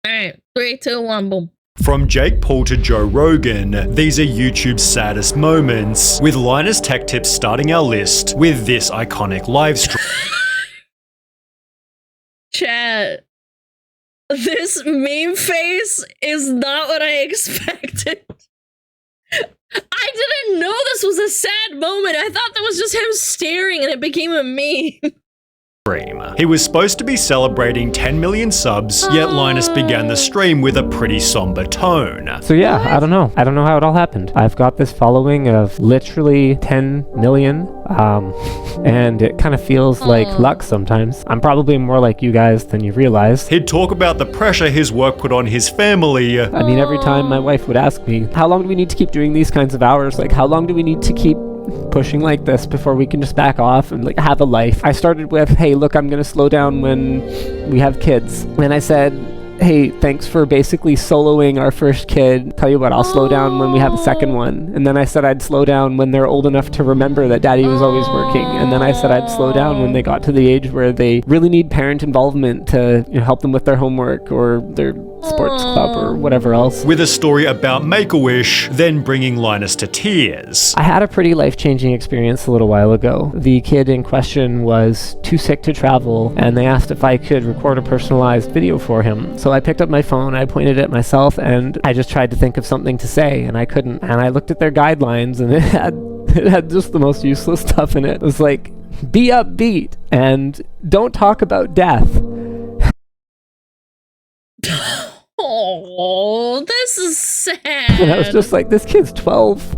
Alright, 3, 2, 1, boom. From Jake Paul to Joe Rogan, these are YouTube's saddest moments, with Linus Tech Tips starting our list with this iconic live stream. Chat. This meme face is not what I expected. I didn't know this was a sad moment. I thought that was just him staring and it became a meme. He was supposed to be celebrating 10 million subs, yet Linus began the stream with a pretty somber tone. So yeah, I don't know how it all happened. I've got this following of literally 10 million, and it kind of feels like luck sometimes. I'm probably more like you guys than you realize. He'd talk about the pressure his work put on his family. I mean, every time my wife would ask me, how long do we need to keep doing these kinds of hours? Like, how long do we need to keep pushing like this before we can just back off and like have a life? I started with, hey, look, I'm gonna slow down when we have kids. And I said, hey, thanks for basically soloing our first kid. Tell you what, I'll slow down when we have a second one. And then I said I'd slow down when they're old enough to remember that daddy was always working. And then I said I'd slow down when they got to the age where they really need parent involvement to, you know, help them with their homework or their sports club or whatever else. With a story about Make-A-Wish, then bringing Linus to tears. I had a pretty life-changing experience a little while ago. The kid in question was too sick to travel, and they asked if I could record a personalized video for him. So I picked up my phone, I pointed at myself, and I just tried to think of something to say, and I couldn't. And I looked at their guidelines, and it had just the most useless stuff in it. It was like, be upbeat, and don't talk about death. Oh, this is sad. And I was just like, this kid's 12.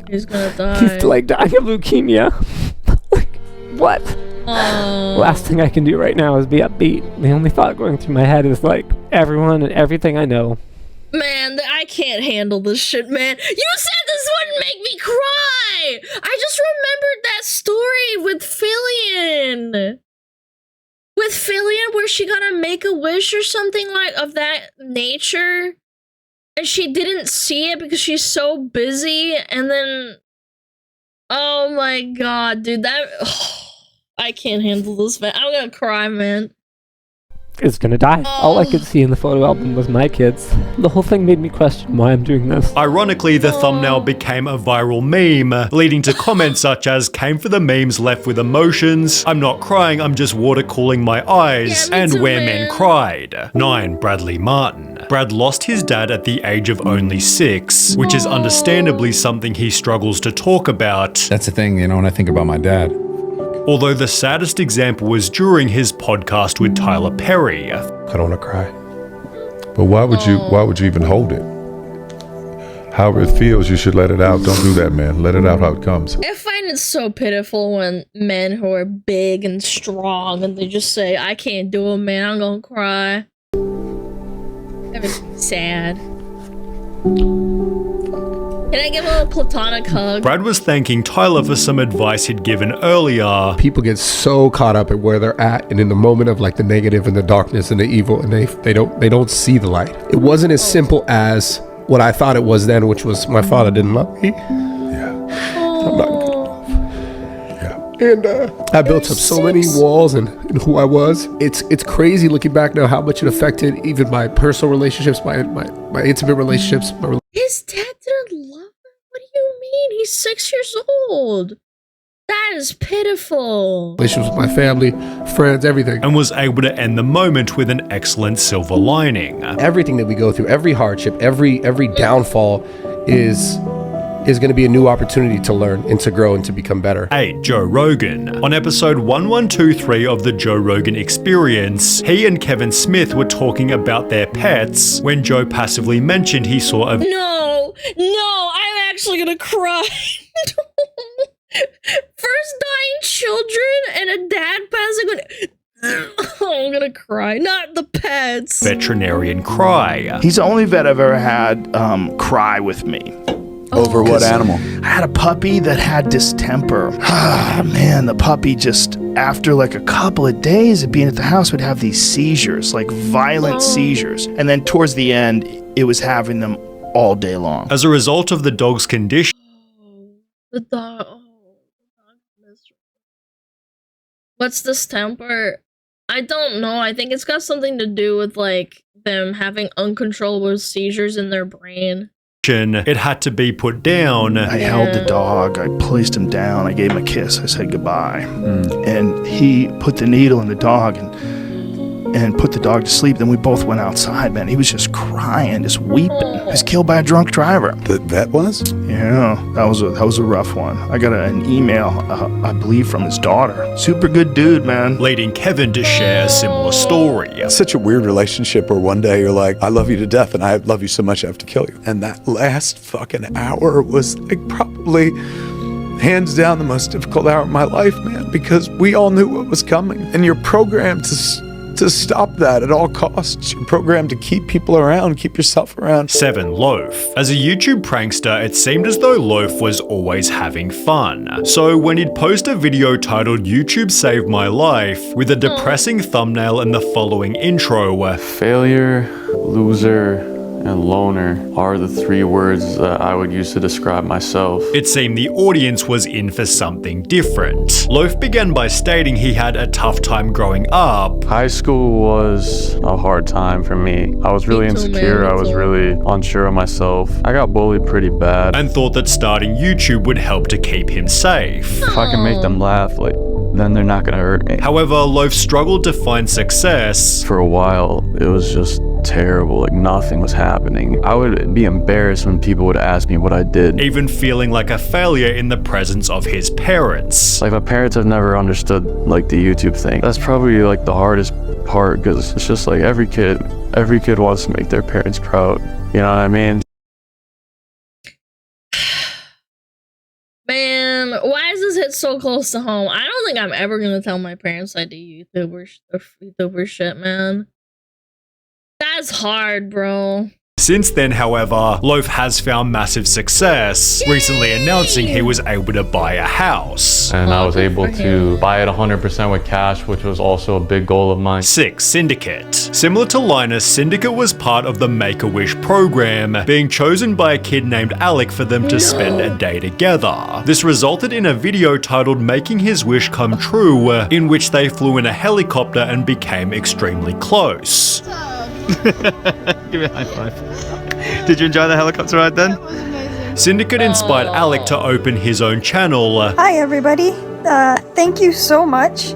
He's gonna die. He's like dying of leukemia. Like, what? Last thing I can do right now is be upbeat. The only thought going through my head is like, everyone and everything I know. Man, I can't handle this shit, man. You said this wouldn't make me cry! I just remembered that story with Fillion. With Fillion, where she got a Make-A-Wish or something like of that nature, and she didn't see it because she's so busy, and then, oh my god, dude, I can't handle this, man. I'm gonna cry, man. Is gonna die. All I could see in the photo album was my kids. The whole thing made me question why I'm doing this. Ironically, the thumbnail became a viral meme, leading to comments such as, came for the memes left with emotions, I'm not crying, I'm just water cooling my eyes, and too, where man. men cried. 9. Bradley Martin. Brad lost his dad at the age of only 6, which is understandably something he struggles to talk about. That's the thing, you know, when I think about my dad. Although the saddest example was during his podcast with Tyler Perry. I don't want to cry. But why would you even hold it? However it feels, you should let it out. Don't do that, man. Let it out how it comes. I find it so pitiful when men who are big and strong and they just say, I can't do it, man, I'm gonna cry. That makes me sad. Can I give a little platonic hug? Brad was thanking Tyler for some advice he'd given earlier. People get so caught up at where they're at and in the moment of like the negative and the darkness and the evil, and they don't see the light. It wasn't as simple as what I thought it was then, which was my father didn't love me. Yeah. I'm not good enough. Yeah. And I built up so many walls and who I was. It's crazy looking back now how much it affected even my personal relationships, my intimate relationships. His dad didn't love him? What do you mean? He's 6 years old. That is pitiful. Relationships with my family, friends, everything. And was able to end the moment with an excellent silver lining. Everything that we go through, every hardship, every downfall is going to be a new opportunity to learn and to grow and to become better. 8. Joe Rogan. On episode 1123 of the Joe Rogan Experience, he and Kevin Smith were talking about their pets when Joe passively mentioned he saw a... No, I'm actually gonna cry. First dying children and a dad passing. I'm gonna cry. Not the pets. veterinarian cry. He's the only vet I've ever had cry with me. Over what animal? I had a puppy that had distemper. Man, the puppy just, after like a couple of days of being at the house, would have these seizures, like violent seizures. And then towards the end, it was having them all day long. As a result of the dog's condition, The dog. What's this temper? I don't know. I think it's got something to do with like them having uncontrollable seizures in their brain. It had to be put down. I held the dog. I placed him down. I gave him a kiss. I said goodbye. And he put the needle in the dog and put the dog to sleep. Then we both went outside, man. He was just crying, just weeping. He was killed by a drunk driver. The vet was? Yeah, that was a rough one. I got an email, I believe, from his daughter. Super good dude, man. Leading Kevin to share a similar story. It's such a weird relationship where one day you're like, I love you to death and I love you so much I have to kill you. And that last fucking hour was like probably hands down the most difficult hour of my life, man, because we all knew what was coming. And you're programmed to stop that at all costs. You're programmed to keep people around, keep yourself around. 7. Lofe. As a YouTube prankster, it seemed as though Lofe was always having fun. So when he'd post a video titled YouTube Saved My Life with a depressing thumbnail and the following intro. Failure, loser, and loner are the 3 words that I would use to describe myself. It seemed the audience was in for something different. Lofe began by stating he had a tough time growing up. High school was a hard time for me. I was really insecure. I was really unsure of myself. I got bullied pretty bad. And thought that starting YouTube would help to keep him safe. If I can make them laugh, like, then they're not gonna hurt me. However, Lofe struggled to find success. For a while, it was just terrible. Like, nothing was happening. I would be embarrassed when people would ask me what I did. Even feeling like a failure in the presence of his parents. Like, my parents have never understood, like, the YouTube thing. That's probably, like, the hardest part, because it's just like every kid wants to make their parents proud. You know what I mean? Man, why is this hit so close to home? I don't think I'm ever gonna tell my parents I do YouTuber shit, man. That's hard, bro. Since then, however, Lofe has found massive success, recently announcing he was able to buy a house. And I was able to buy it 100% with cash, which was also a big goal of mine. 6. Syndicate. Similar to Linus, Syndicate was part of the Make-A-Wish program, being chosen by a kid named Alec for them to spend a day together. This resulted in a video titled Making His Wish Come True, in which they flew in a helicopter and became extremely close. Give me a high five. Did you enjoy the helicopter ride then? Syndicate inspired Alec to open his own channel. Hi everybody, thank you so much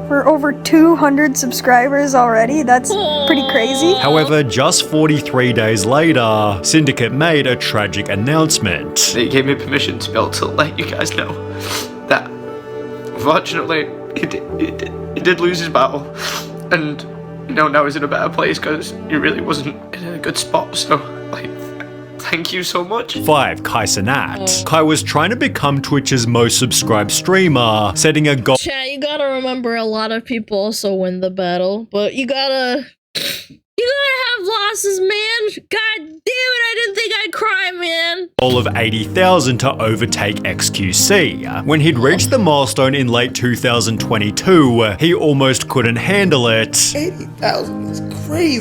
for over 200 subscribers already. That's pretty crazy. However, just 43 days later, Syndicate made a tragic announcement. They gave me permission to be able to let you guys know that unfortunately he did lose his battle, and you know, now he's in a better place because he really wasn't in a good spot. So, like, thank you so much. 5. Cenat. Kai was trying to become Twitch's most subscribed streamer, setting a goal. Chat, you gotta remember a lot of people also win the battle, but you gotta have losses, man. God damn it, I didn't think I'd cry, man. Goal of 80,000 to overtake XQC. When he'd reached the milestone in late 2022, he almost couldn't handle it. 80,000 is crazy.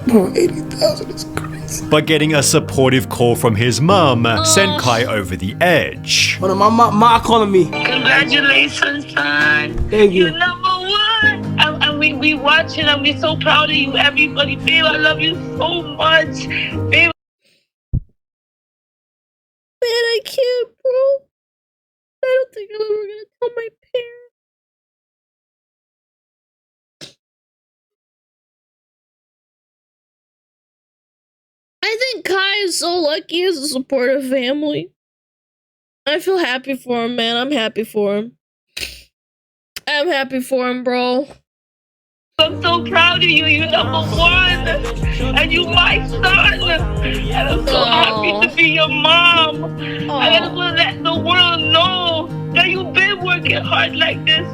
Bro, 80,000 is crazy. But getting a supportive call from his mum sent Kai over the edge. Hold on, my mom calling me. Congratulations, son. Thank you. You're number 1. And we watching and we're so proud of you, everybody. Babe, I love you so much. Babe. Man, I can't, bro. I don't think I'm ever gonna tell my parents. I think Kai is so lucky he has a supportive family. I feel happy for him, man. I'm happy for him. I'm happy for him, bro. I'm so proud of you. You're number 1. And you my son. And I'm so happy to be your mom. And I just want to let the world know that you've been working hard like this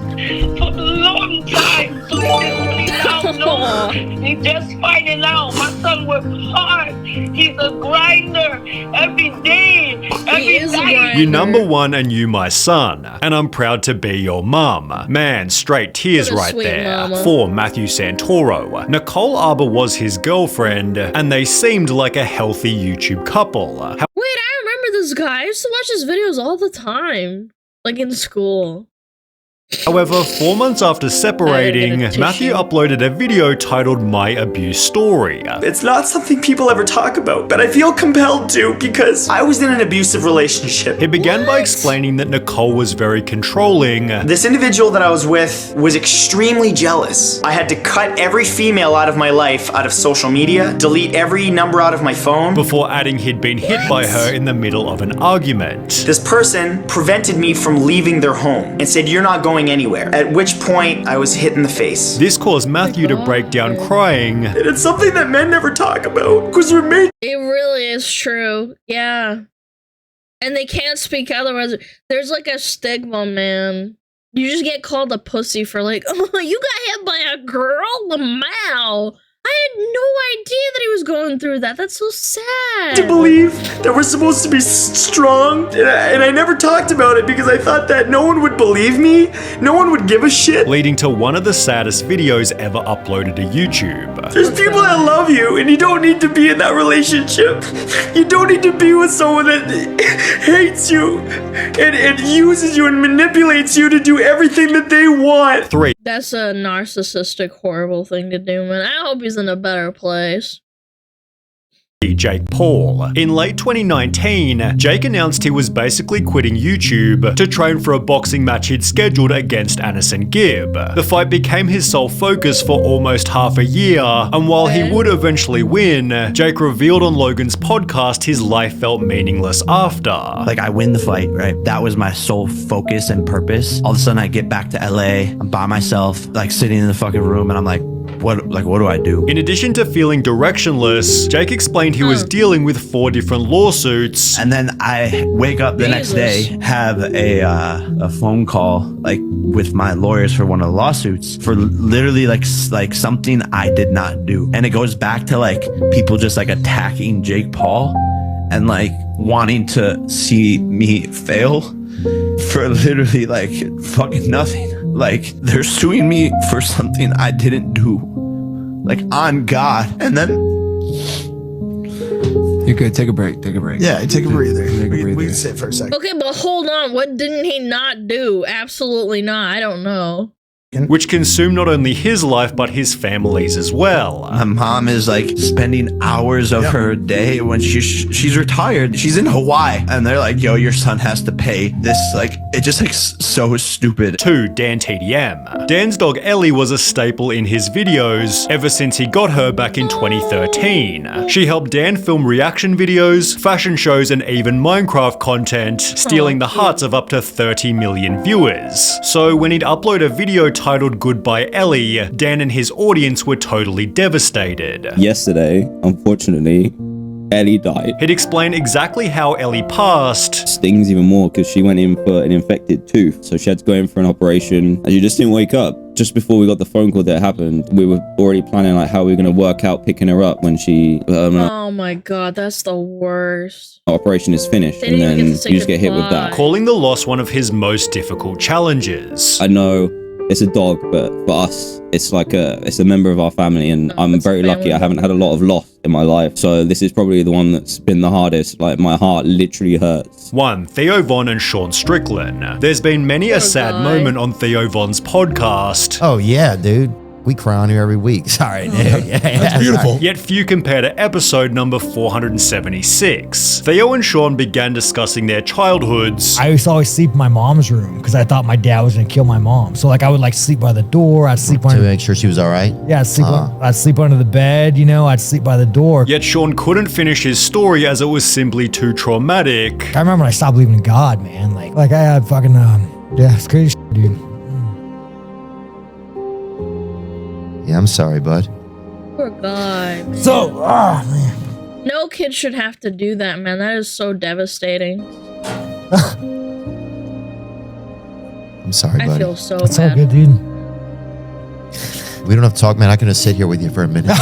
for a long time. So they now know. You're just finding out. My son works hard. He's a grinder every day. Every day. You number 1 and you my son. And I'm proud to be your mum. Man, straight tears right there. Mama. 4. Matthew Santoro. Nicole Arbor was his girlfriend, and they seemed like a healthy YouTube couple. Wait, I remember this guy. I used to watch his videos all the time. Like in school. However, 4 months after separating, Matthew uploaded a video titled My Abuse Story. It's not something people ever talk about, but I feel compelled to because I was in an abusive relationship. He began by explaining that Nicole was very controlling. This individual that I was with was extremely jealous. I had to cut every female out of my life out of social media, delete every number out of my phone. Before adding he'd been hit by her in the middle of an argument. This person prevented me from leaving their home and said, "You're not going anywhere." At which point I was hit in the face. This caused Matthew to break down crying. And it's something that men never talk about because we're made. It really is true. Yeah. And they can't speak otherwise. There's like a stigma, man. You just get called a pussy for like, oh, you got hit by a girl? Wow. I had no idea that he was going through that. That's so sad. To believe that we're supposed to be strong, and I never talked about it because I thought that no one would believe me, no one would give a shit. Leading to one of the saddest videos ever uploaded to YouTube. There's people that love you, and you don't need to be in that relationship. You don't need to be with someone that hates you, and uses you and manipulates you to do everything that they want. 3. That's a narcissistic, horrible thing to do, man. I hope he's in a better place. Jake Paul. In late 2019, Jake announced he was basically quitting YouTube to train for a boxing match he'd scheduled against Anderson Gibb. The fight became his sole focus for almost half a year, and while he would eventually win, Jake revealed on Logan's podcast his life felt meaningless after. Like, I win the fight, right? That was my sole focus and purpose. All of a sudden I get back to LA, I'm by myself, like sitting in the fucking room, and I'm like, what do I do? In addition to feeling directionless, Jake explained he was dealing with 4 different lawsuits. And then I wake up the next day, have a phone call like with my lawyers for one of the lawsuits for literally like something I did not do. And it goes back to like people just like attacking Jake Paul and like wanting to see me fail for literally like fucking nothing. Like, they're suing me for something I didn't do. Like, on God. And then... You're good. Take a break. Take a break. Yeah, take a breather. We can sit for a second. Okay, but hold on. What didn't he not do? Absolutely not. I don't know. Which consumed not only his life, but his family's as well. My mom is like spending hours of her day when she's retired. She's in Hawaii. And they're like, yo, your son has to pay this. Like, it just like so stupid. 2. DanTDM. Dan's dog Ellie was a staple in his videos ever since he got her back in 2013. She helped Dan film reaction videos, fashion shows, and even Minecraft content, stealing the hearts of up to 30 million viewers. So when he'd upload a video titled Goodbye Ellie, Dan and his audience were totally devastated. Yesterday, unfortunately, Ellie died. He'd explain exactly how Ellie passed. Stings even more because she went in for an infected tooth, so she had to go in for an operation and she just didn't wake up. Just before we got the phone call that it happened, we were already planning like how we were going to work out picking her up when she oh my god, that's the worst. Operation is finished, and then you just get hit with that. Calling the loss one of his most difficult challenges. I know it's a dog, but for us, it's like it's a member of our family, and I'm very lucky. I haven't had a lot of loss in my life, so this is probably the one that's been the hardest. Like, my heart literally hurts. 1. Theo Von and Sean Strickland. There's been many a sad moment on Theo Von's podcast. Oh yeah, dude. We cry on here every week. Sorry, dude. Yeah, That's beautiful. Yet few compare to episode number 476. Theo and Sean began discussing their childhoods. I used to always sleep in my mom's room because I thought my dad was gonna kill my mom. So like I would like sleep by the door. I'd sleep to make sure she was all right. Yeah, I'd sleep under the bed. You know, I'd sleep by the door. Yet Sean couldn't finish his story as it was simply too traumatic. I remember when I stopped believing in God, man. Like I had fucking yeah, it's crazy, dude. Yeah, I'm sorry, bud. Poor guy, man. So, man. No kid should have to do that, man. That is so devastating. I'm sorry, buddy. I feel so It's bad. all good, dude. We don't have to talk, man. I can just sit here with you for a minute.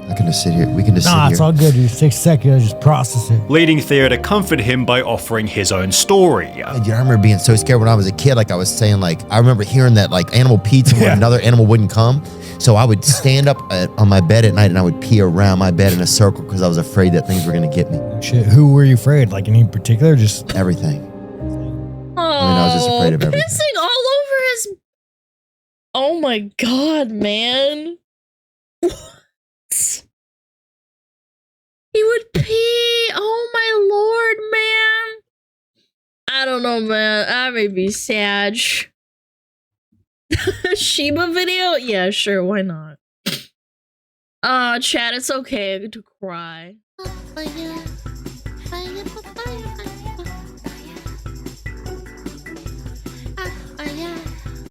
I can just sit here. We can just sit here. It's all good, dude. 6 seconds, just process it. Leading Theo to comfort him by offering his own story. Dude, I remember being so scared when I was a kid. Like I was saying, like I remember hearing that like animal pizza when another animal wouldn't come. So I would stand up on my bed at night and I would pee around my bed in a circle because I was afraid that things were gonna get me. Shit, who were you afraid? Like any particular? Just everything. I was just afraid of everything. Pissing all over his. Oh my god, man. What? He would pee. Oh my lord, man. I don't know, man. I may be sad. Shiba video? Yeah, sure. Why not? Chat, it's okay to cry.